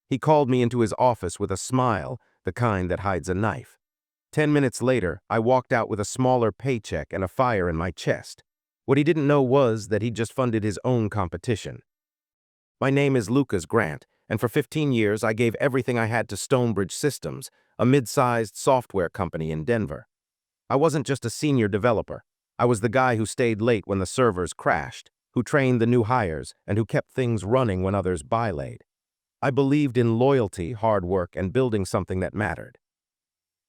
He called me into his office with a smile, the kind that hides a knife. 10 minutes later, I walked out with a smaller paycheck and a fire in my chest. What he didn't know was that he'd just funded his own competition. My name is Lucas Grant, and for 15 years I gave everything I had to Stonebridge Systems, a mid-sized software company in Denver. I wasn't just a senior developer. I was the guy who stayed late when the servers crashed, who trained the new hires, and who kept things running when others bylaid. I believed in loyalty, hard work, and building something that mattered.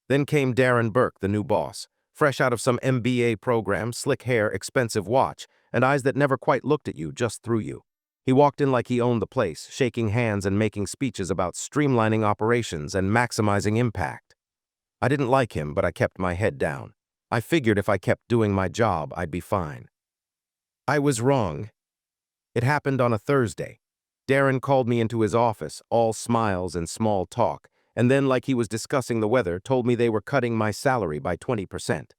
Then came Darren Burke, the new boss, fresh out of some MBA program, slick hair, expensive watch, and eyes that never quite looked at you, just through you. He walked in like he owned the place, shaking hands and making speeches about streamlining operations and maximizing impact. I didn't like him, but I kept my head down. I figured if I kept doing my job, I'd be fine. I was wrong. It happened on a Thursday. Darren called me into his office, all smiles and small talk, and then, like he was discussing the weather, told me they were cutting my salary by 20%.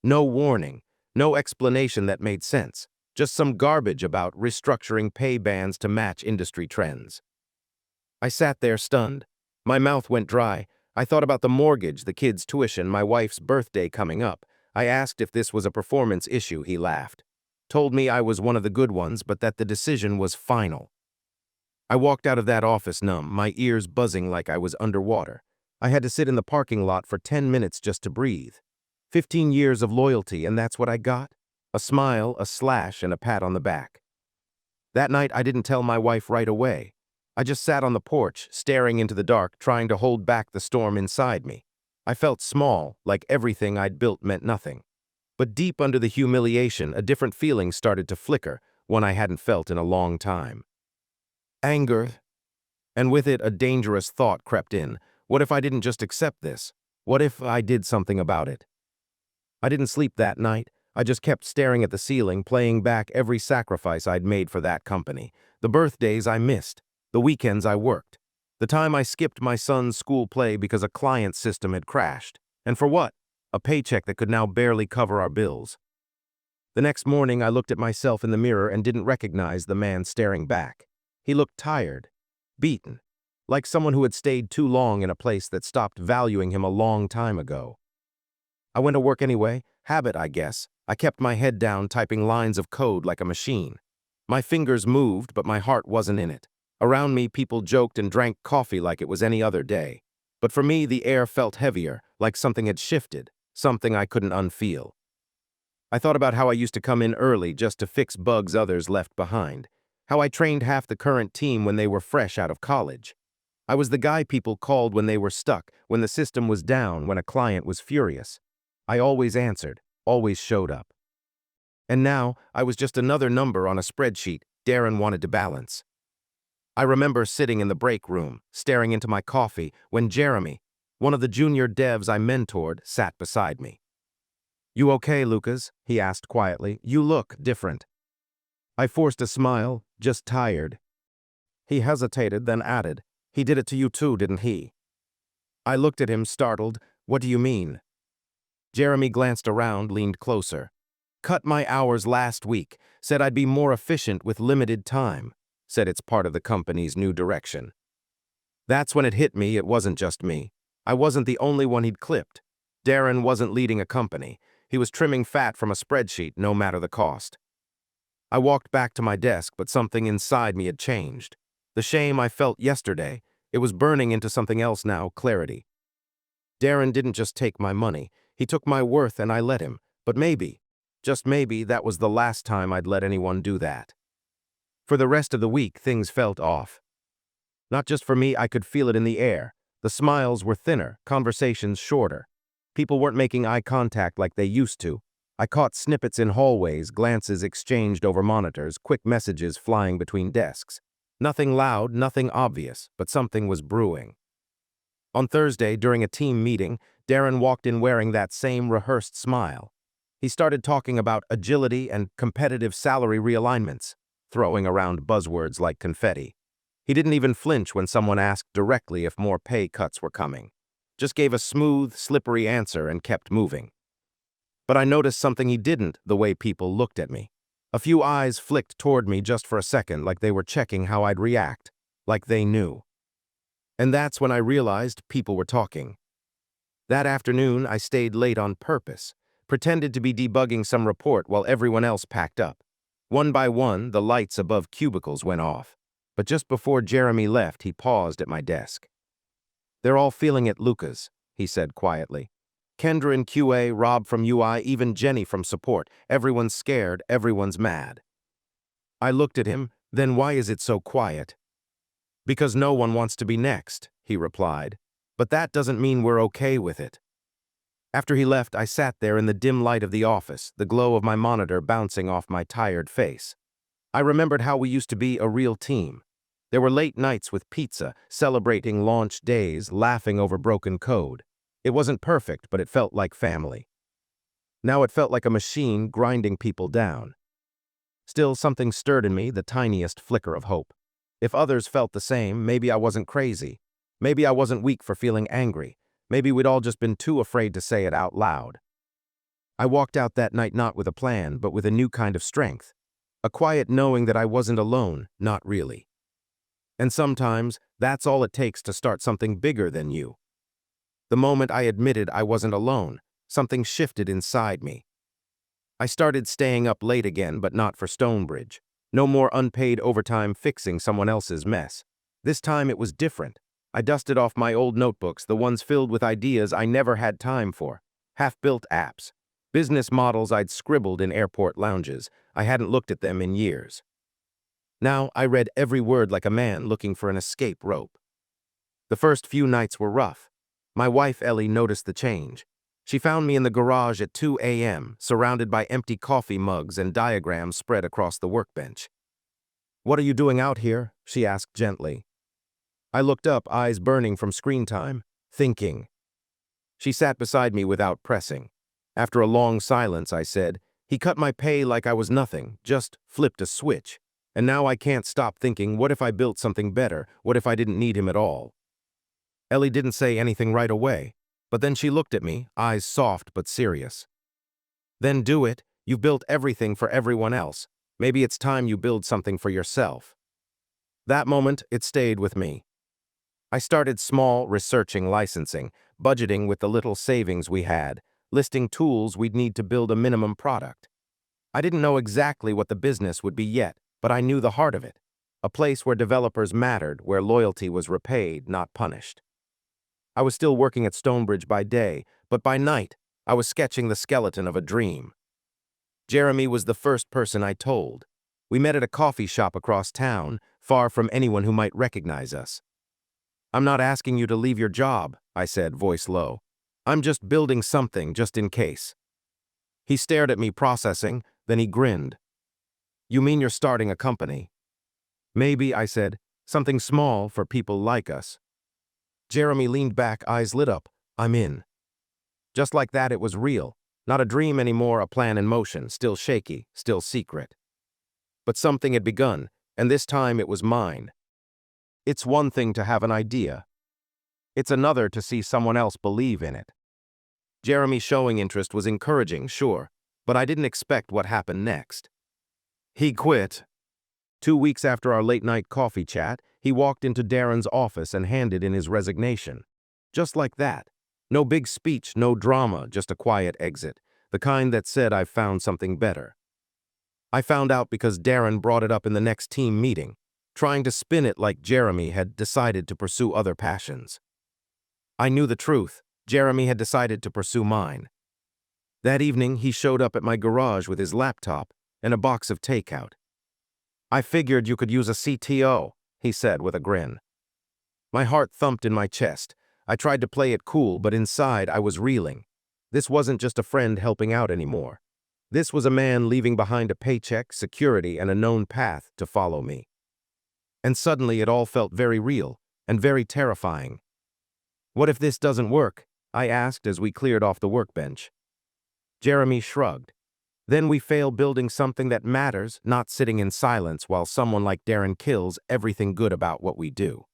No warning, no explanation that made sense, just some garbage about restructuring pay bands to match industry trends. I sat there stunned. My mouth went dry. I thought about the mortgage, the kids' tuition, my wife's birthday coming up. I asked if this was a performance issue. He laughed. Told me I was one of the good ones, but that the decision was final. I walked out of that office numb, my ears buzzing like I was underwater. I had to sit in the parking lot for 10 minutes just to breathe. 15 years of loyalty, and that's what I got? A smile, a slash, and a pat on the back. That night, I didn't tell my wife right away. I just sat on the porch, staring into the dark, trying to hold back the storm inside me. I felt small, like everything I'd built meant nothing. But deep under the humiliation, a different feeling started to flicker, one I hadn't felt in a long time. Anger, and with it a dangerous thought crept in. What if I didn't just accept this? What if I did something about it? I didn't sleep that night. I just kept staring at the ceiling, playing back every sacrifice I'd made for that company. The birthdays I missed, the weekends I worked, the time I skipped my son's school play because a client system had crashed. And for what? A paycheck that could now barely cover our bills. The next morning, I looked at myself in the mirror and didn't recognize the man staring back. He looked tired, beaten, like someone who had stayed too long in a place that stopped valuing him a long time ago. I went to work anyway, habit, I guess. I kept my head down, typing lines of code like a machine. My fingers moved, but my heart wasn't in it. Around me, people joked and drank coffee like it was any other day. But for me, the air felt heavier, like something had shifted, something I couldn't unfeel. I thought about how I used to come in early just to fix bugs others left behind. How I trained half the current team when they were fresh out of college. I was the guy people called when they were stuck, when the system was down, when a client was furious. I always answered, always showed up. And now, I was just another number on a spreadsheet Darren wanted to balance. I remember sitting in the break room, staring into my coffee, when Jeremy, one of the junior devs I mentored, sat beside me. "You okay, Lucas?" he asked quietly. "You look different." I forced a smile, just tired. He hesitated, then added, "He did it to you too, didn't he?" I looked at him, startled. "What do you mean?" Jeremy glanced around, leaned closer. "Cut my hours last week, said I'd be more efficient with limited time, said it's part of the company's new direction." That's when it hit me, it wasn't just me. I wasn't the only one he'd clipped. Darren wasn't leading a company. He was trimming fat from a spreadsheet, no matter the cost. I walked back to my desk, but something inside me had changed. The shame I felt yesterday, it was burning into something else now, clarity. Darren didn't just take my money. He took my worth and I let him. But maybe, just maybe, that was the last time I'd let anyone do that. For the rest of the week, things felt off. Not just for me, I could feel it in the air. The smiles were thinner, conversations shorter. People weren't making eye contact like they used to. I caught snippets in hallways, glances exchanged over monitors, quick messages flying between desks. Nothing loud, nothing obvious, but something was brewing. On Thursday, during a team meeting, Darren walked in wearing that same rehearsed smile. He started talking about agility and competitive salary realignments, throwing around buzzwords like confetti. He didn't even flinch when someone asked directly if more pay cuts were coming. Just gave a smooth, slippery answer and kept moving. But I noticed something he didn't, the way people looked at me. A few eyes flicked toward me just for a second, like they were checking how I'd react, like they knew. And that's when I realized people were talking. That afternoon, I stayed late on purpose, pretended to be debugging some report while everyone else packed up. One by one, the lights above cubicles went off. But just before Jeremy left, he paused at my desk. "They're all feeling it, Lucas," he said quietly. "Kendra in QA, Rob from UI, even Jenny from support. Everyone's scared, everyone's mad." I looked at him, "Then why is it so quiet?" "Because no one wants to be next," he replied. "But that doesn't mean we're okay with it." After he left, I sat there in the dim light of the office, the glow of my monitor bouncing off my tired face. I remembered how we used to be a real team. There were late nights with pizza, celebrating launch days, laughing over broken code. It wasn't perfect, but it felt like family. Now it felt like a machine grinding people down. Still, something stirred in me, the tiniest flicker of hope. If others felt the same, maybe I wasn't crazy. Maybe I wasn't weak for feeling angry. Maybe we'd all just been too afraid to say it out loud. I walked out that night not with a plan, but with a new kind of strength. A quiet knowing that I wasn't alone, not really. And sometimes, that's all it takes to start something bigger than you. The moment I admitted I wasn't alone, something shifted inside me. I started staying up late again, but not for Stonebridge. No more unpaid overtime fixing someone else's mess. This time it was different. I dusted off my old notebooks, the ones filled with ideas I never had time for. Half-built apps. Business models I'd scribbled in airport lounges. I hadn't looked at them in years. Now I read every word like a man looking for an escape rope. The first few nights were rough. My wife Ellie noticed the change. She found me in the garage at 2 a.m., surrounded by empty coffee mugs and diagrams spread across the workbench. "What are you doing out here?" she asked gently. I looked up, eyes burning from screen time, thinking. She sat beside me without pressing. After a long silence, I said, "He cut my pay like I was nothing, just flipped a switch. And now I can't stop thinking, what if I built something better? What if I didn't need him at all?" Ellie didn't say anything right away, but then she looked at me, eyes soft but serious. "Then do it. You've built everything for everyone else. Maybe it's time you build something for yourself." That moment, it stayed with me. I started small, researching licensing, budgeting with the little savings we had, listing tools we'd need to build a minimum product. I didn't know exactly what the business would be yet, but I knew the heart of it. A place where developers mattered, where loyalty was repaid, not punished. I was still working at Stonebridge by day, but by night, I was sketching the skeleton of a dream. Jeremy was the first person I told. We met at a coffee shop across town, far from anyone who might recognize us. "I'm not asking you to leave your job," I said, voice low. "I'm just building something, just in case." He stared at me, processing, then he grinned. "You mean you're starting a company?" "Maybe," I said, "something small for people like us." Jeremy leaned back, eyes lit up. "I'm in." Just like that, it was real. Not a dream anymore, a plan in motion, still shaky, still secret. But something had begun, and this time it was mine. It's one thing to have an idea. It's another to see someone else believe in it. Jeremy showing interest was encouraging, sure, but I didn't expect what happened next. He quit. 2 weeks after our late-night coffee chat, he walked into Darren's office and handed in his resignation. Just like that. No big speech, no drama, just a quiet exit, the kind that said I've found something better. I found out because Darren brought it up in the next team meeting, trying to spin it like Jeremy had decided to pursue other passions. I knew the truth. Jeremy had decided to pursue mine. That evening, he showed up at my garage with his laptop and a box of takeout. "I figured you could use a CTO," he said with a grin. My heart thumped in my chest. I tried to play it cool, but inside I was reeling. This wasn't just a friend helping out anymore. This was a man leaving behind a paycheck, security, and a known path to follow me. And suddenly it all felt very real and very terrifying. "What if this doesn't work?" I asked as we cleared off the workbench. Jeremy shrugged. "Then we fail building something that matters, not sitting in silence while someone like Darren kills everything good about what we do."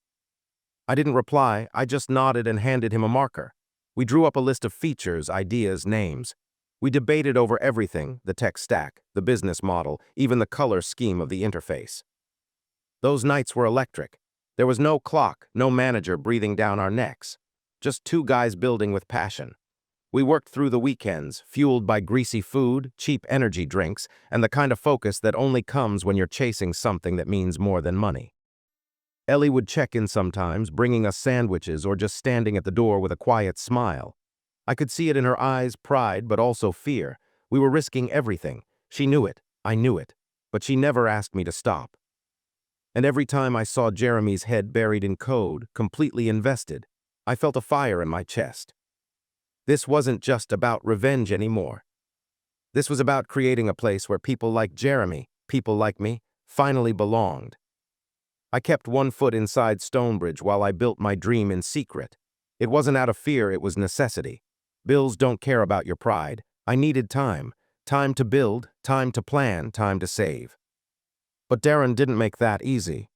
I didn't reply, I just nodded and handed him a marker. We drew up a list of features, ideas, names. We debated over everything, the tech stack, the business model, even the color scheme of the interface. Those nights were electric. There was no clock, no manager breathing down our necks. Just two guys building with passion. We worked through the weekends, fueled by greasy food, cheap energy drinks, and the kind of focus that only comes when you're chasing something that means more than money. Ellie would check in sometimes, bringing us sandwiches or just standing at the door with a quiet smile. I could see it in her eyes, pride, but also fear. We were risking everything. She knew it. I knew it. But she never asked me to stop. And every time I saw Jeremy's head buried in code, completely invested, I felt a fire in my chest. This wasn't just about revenge anymore. This was about creating a place where people like Jeremy, people like me, finally belonged. I kept one foot inside Stonebridge while I built my dream in secret. It wasn't out of fear, it was necessity. Bills don't care about your pride. I needed time. Time to build, time to plan, time to save. But Darren didn't make that easy.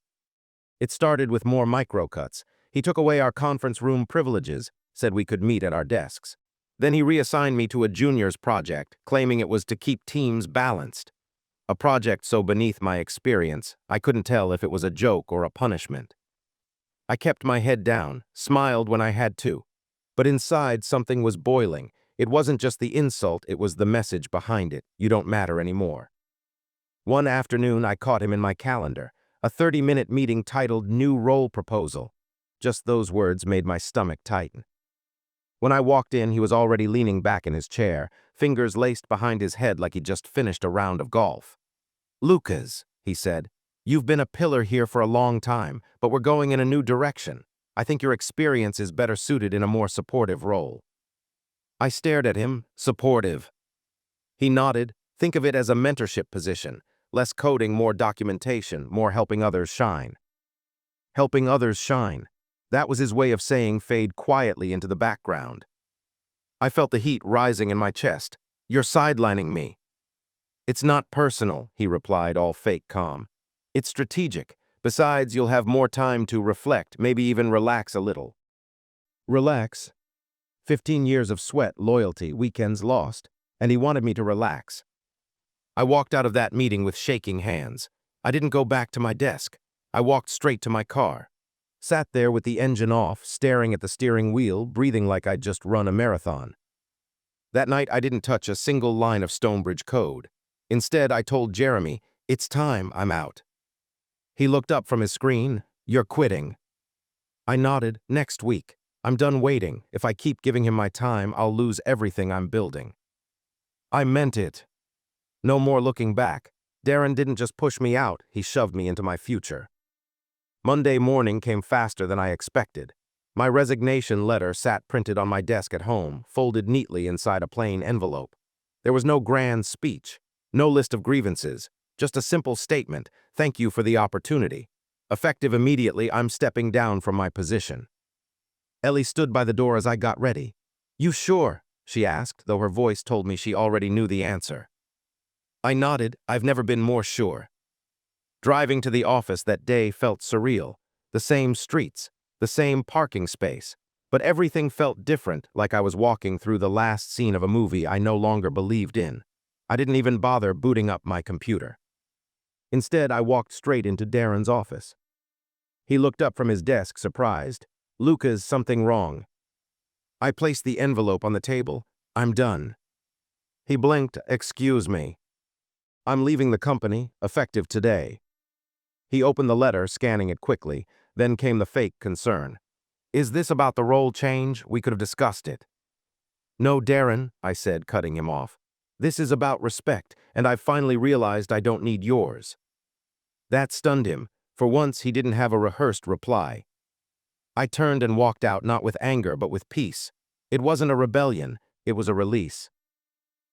It started with more micro-cuts. He took away our conference room privileges, said we could meet at our desks. Then he reassigned me to a juniors project, claiming it was to keep teams balanced. A project so beneath my experience, I couldn't tell if it was a joke or a punishment. I kept my head down, smiled when I had to. But inside, something was boiling. It wasn't just the insult, it was the message behind it. You don't matter anymore. One afternoon, I caught him in my calendar, a 30-minute meeting titled New Role Proposal. Just those words made my stomach tighten. When I walked in, he was already leaning back in his chair, fingers laced behind his head like he'd just finished a round of golf. "Lucas," he said, "you've been a pillar here for a long time, but we're going in a new direction. I think your experience is better suited in a more supportive role." I stared at him, supportive. He nodded. "Think of it as a mentorship position. Less coding, more documentation, more helping others shine." Helping others shine. That was his way of saying fade quietly into the background. I felt the heat rising in my chest. "You're sidelining me." "It's not personal," he replied, all fake calm. "It's strategic. Besides, you'll have more time to reflect, maybe even relax a little." Relax? 15 years of sweat, loyalty, weekends lost, and he wanted me to relax. I walked out of that meeting with shaking hands. I didn't go back to my desk. I walked straight to my car. Sat there with the engine off, staring at the steering wheel, breathing like I'd just run a marathon. That night, I didn't touch a single line of Stonebridge code. Instead, I told Jeremy, "It's time, I'm out." He looked up from his screen. "You're quitting." I nodded. "Next week. I'm done waiting. If I keep giving him my time, I'll lose everything I'm building." I meant it. No more looking back. Darren didn't just push me out, he shoved me into my future. Monday morning came faster than I expected. My resignation letter sat printed on my desk at home, folded neatly inside a plain envelope. There was no grand speech, no list of grievances, just a simple statement: "Thank you for the opportunity. Effective immediately, I'm stepping down from my position." Ellie stood by the door as I got ready. "You sure?" she asked, though her voice told me she already knew the answer. I nodded. I've never been more sure. Driving to the office that day felt surreal. The same streets, the same parking space, but everything felt different, like I was walking through the last scene of a movie I no longer believed in. I didn't even bother booting up my computer. Instead, I walked straight into Darren's office. He looked up from his desk, surprised. "Lucas, something wrong." I placed the envelope on the table. "I'm done." He blinked. "Excuse me. I'm leaving the company, effective today." He opened the letter, scanning it quickly. Then came the fake concern. "Is this about the role change? We could have discussed it." "No, Darren," I said, cutting him off. "This is about respect, and I've finally realized I don't need yours." That stunned him. For once, he didn't have a rehearsed reply. I turned and walked out, not with anger, but with peace. It wasn't a rebellion, it was a release.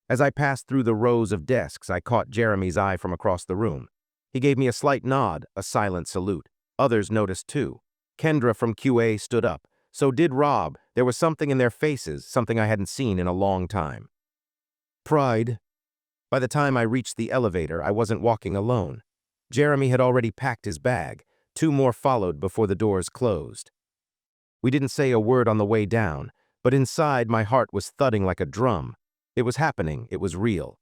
As I passed through the rows of desks, I caught Jeremy's eye from across the room. He gave me a slight nod, a silent salute. Others noticed too. Kendra from QA stood up. So did Rob. There was something in their faces, something I hadn't seen in a long time. Pride. By the time I reached the elevator, I wasn't walking alone. Jeremy had already packed his bag. 2 more followed before the doors closed. We didn't say a word on the way down, but inside my heart was thudding like a drum. It was happening, it was real.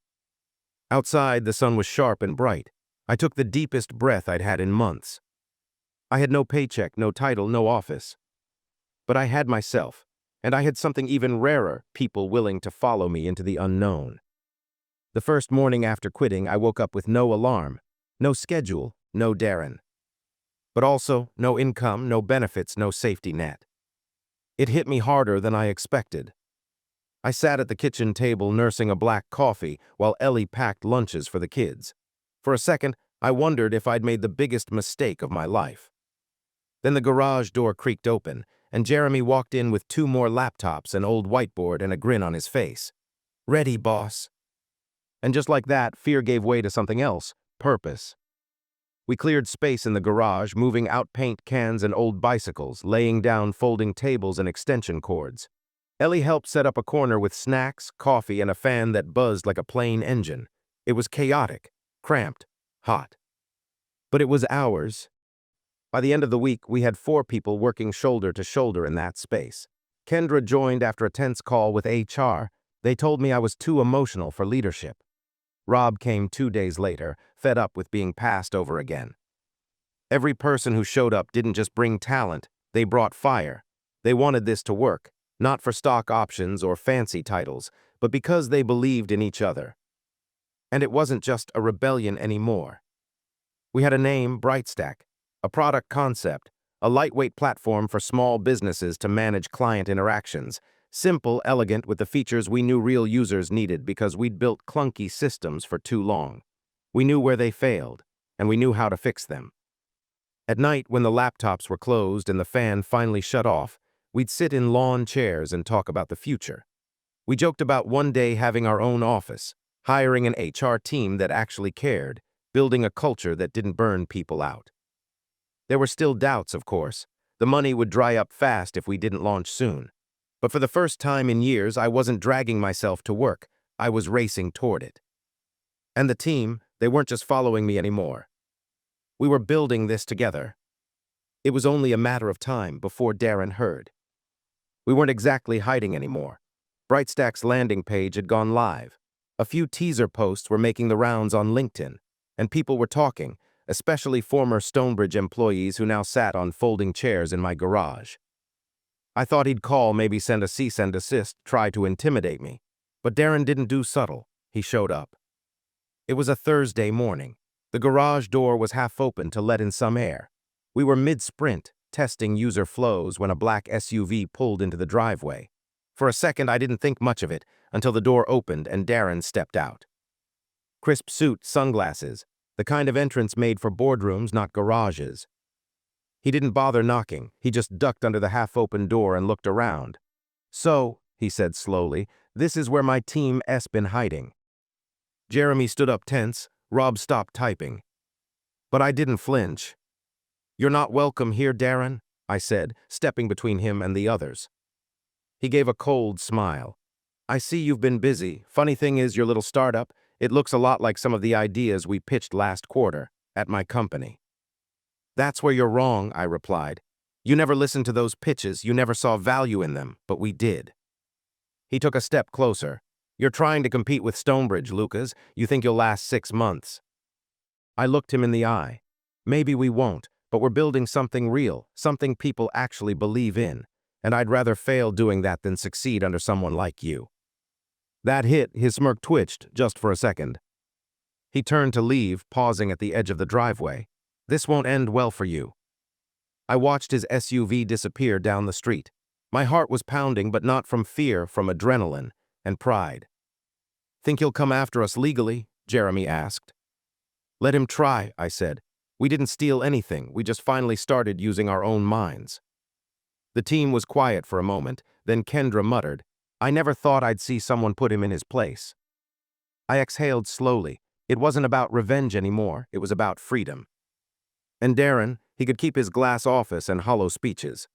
Outside, the sun was sharp and bright. I took the deepest breath I'd had in months. I had no paycheck, no title, no office. But I had myself, and I had something even rarer, people willing to follow me into the unknown. The first morning after quitting, I woke up with no alarm, no schedule, no Darren. But also, no income, no benefits, no safety net. It hit me harder than I expected. I sat at the kitchen table nursing a black coffee while Ellie packed lunches for the kids. For a second, I wondered if I'd made the biggest mistake of my life. Then the garage door creaked open, and Jeremy walked in with 2 more laptops, an old whiteboard, and a grin on his face. "Ready, boss." And just like that, fear gave way to something else, purpose. We cleared space in the garage, moving out paint cans and old bicycles, laying down folding tables and extension cords. Ellie helped set up a corner with snacks, coffee, and a fan that buzzed like a plane engine. It was chaotic, cramped, hot. But it was ours. By the end of the week, we had 4 people working shoulder to shoulder in that space. Kendra joined after a tense call with HR. They told me I was too emotional for leadership. Rob came 2 days later, fed up with being passed over again. Every person who showed up didn't just bring talent, they brought fire. They wanted this to work, not for stock options or fancy titles, but because they believed in each other. And it wasn't just a rebellion anymore. We had a name, Brightstack, a product concept, a lightweight platform for small businesses to manage client interactions, simple, elegant, with the features we knew real users needed because we'd built clunky systems for too long. We knew where they failed, and we knew how to fix them. At night, when the laptops were closed and the fan finally shut off, we'd sit in lawn chairs and talk about the future. We joked about one day having our own office, hiring an HR team that actually cared, building a culture that didn't burn people out. There were still doubts, of course. The money would dry up fast if we didn't launch soon. But for the first time in years, I wasn't dragging myself to work. I was racing toward it. And the team, they weren't just following me anymore. We were building this together. It was only a matter of time before Darren heard. We weren't exactly hiding anymore. Brightstack's landing page had gone live. A few teaser posts were making the rounds on LinkedIn, and people were talking, especially former Stonebridge employees who now sat on folding chairs in my garage. I thought he'd call, maybe send a cease and desist, try to intimidate me. But Darren didn't do subtle. He showed up. It was a Thursday morning. The garage door was half open to let in some air. We were mid-sprint, testing user flows, when a black SUV pulled into the driveway. For a second, I didn't think much of it until the door opened and Darren stepped out. Crisp suit, sunglasses, the kind of entrance made for boardrooms, not garages. He didn't bother knocking. He just ducked under the half-open door and looked around. "So," he said slowly, "this is where my team's been hiding." Jeremy stood up tense. Rob stopped typing. But I didn't flinch. "You're not welcome here, Darren," I said, stepping between him and the others. He gave a cold smile. "I see you've been busy. Funny thing is, your little startup, it looks a lot like some of the ideas we pitched last quarter at my company." "That's where you're wrong," I replied. "You never listened to those pitches, you never saw value in them, but we did." He took a step closer. "You're trying to compete with Stonebridge, Lucas. You think you'll last 6 months." I looked him in the eye. "Maybe we won't, but we're building something real, something people actually believe in, and I'd rather fail doing that than succeed under someone like you." That hit. His smirk twitched just for a second. He turned to leave, pausing at the edge of the driveway. "This won't end well for you." I watched his SUV disappear down the street. My heart was pounding, but not from fear, from adrenaline and pride. "Think he'll come after us legally?" Jeremy asked. "Let him try," I said. "We didn't steal anything, we just finally started using our own minds." The team was quiet for a moment, then Kendra muttered, "I never thought I'd see someone put him in his place." I exhaled slowly. It wasn't about revenge anymore, it was about freedom. And Darren, he could keep his glass office and hollow speeches.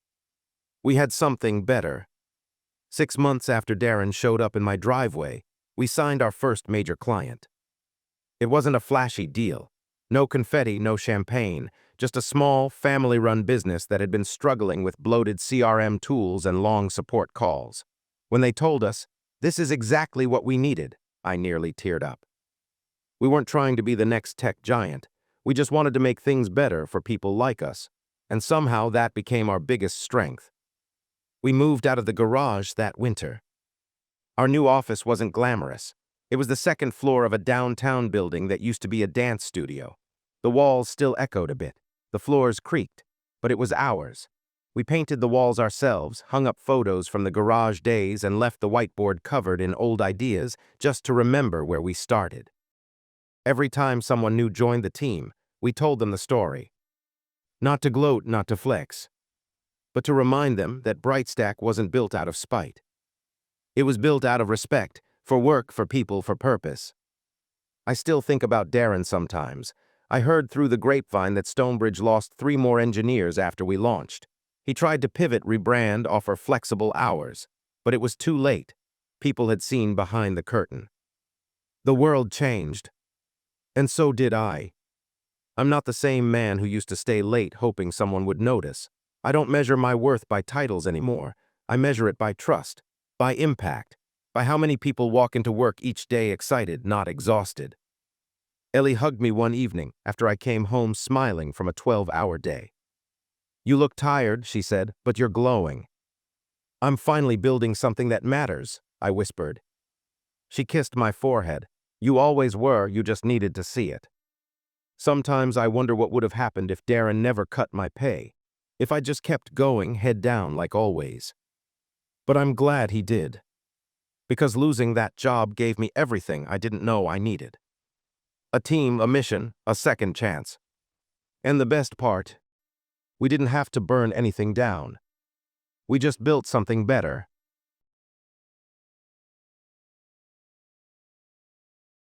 We had something better. 6 months after Darren showed up in my driveway, we signed our first major client. It wasn't a flashy deal. No confetti, no champagne, just a small, family-run business that had been struggling with bloated CRM tools and long support calls. When they told us, "This is exactly what we needed," I nearly teared up. We weren't trying to be the next tech giant. We just wanted to make things better for people like us. and somehow that became our biggest strength. We moved out of the garage that winter. Our new office wasn't glamorous. It was the second floor of a downtown building that used to be a dance studio. The walls still echoed a bit. The floors creaked, but it was ours. We painted the walls ourselves, hung up photos from the garage days, and left the whiteboard covered in old ideas just to remember where we started. Every time someone new joined the team, we told them the story. Not to gloat, not to flex, but to remind them that Brightstack wasn't built out of spite. It was built out of respect, for work, for people, for purpose. I still think about Darren sometimes. I heard through the grapevine that Stonebridge lost 3 more engineers after we launched. He tried to pivot, rebrand, offer flexible hours, but it was too late. People had seen behind the curtain. The world changed, and so did I. I'm not the same man who used to stay late hoping someone would notice. I don't measure my worth by titles anymore. I measure it by trust, by impact, by how many people walk into work each day excited, not exhausted. Ellie hugged me one evening after I came home smiling from a 12-hour day. "You look tired," she said, "but you're glowing." "I'm finally building something that matters," I whispered. She kissed my forehead. "You always were, you just needed to see it." Sometimes I wonder what would have happened if Darren never cut my pay, if I just kept going, head down like always. But I'm glad he did, because losing that job gave me everything I didn't know I needed. A team, a mission, a second chance. And the best part, we didn't have to burn anything down. We just built something better,